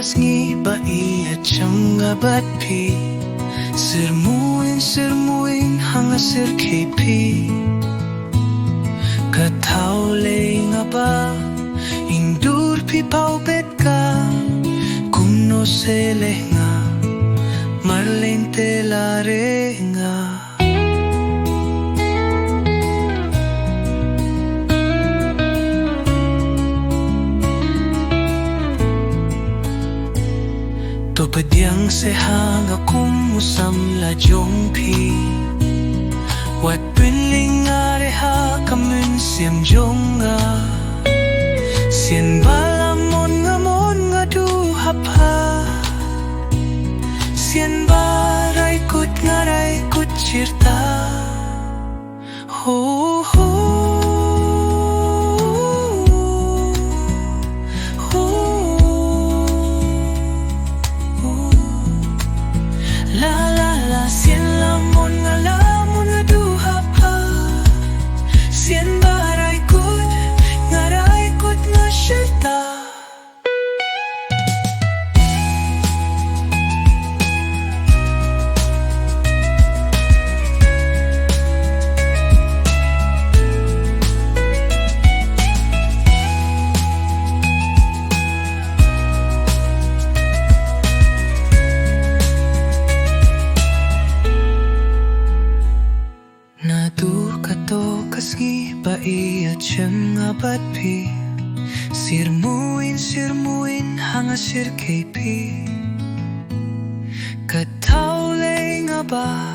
sngi bai acham ngabat pi sirmuin hanga sir kepi katau le ngaba indur pi pau bet ka kumno se lenga marlente la renga to padiang se hanga kumusam la jong pi wat pinling are ha kamun siam jonga sien balamon nga du hapa sien barai kut cirta ho ho Naduh Kato kasngi bai acham ngabat pi sirmuin hanga sir kepi katau le ngaba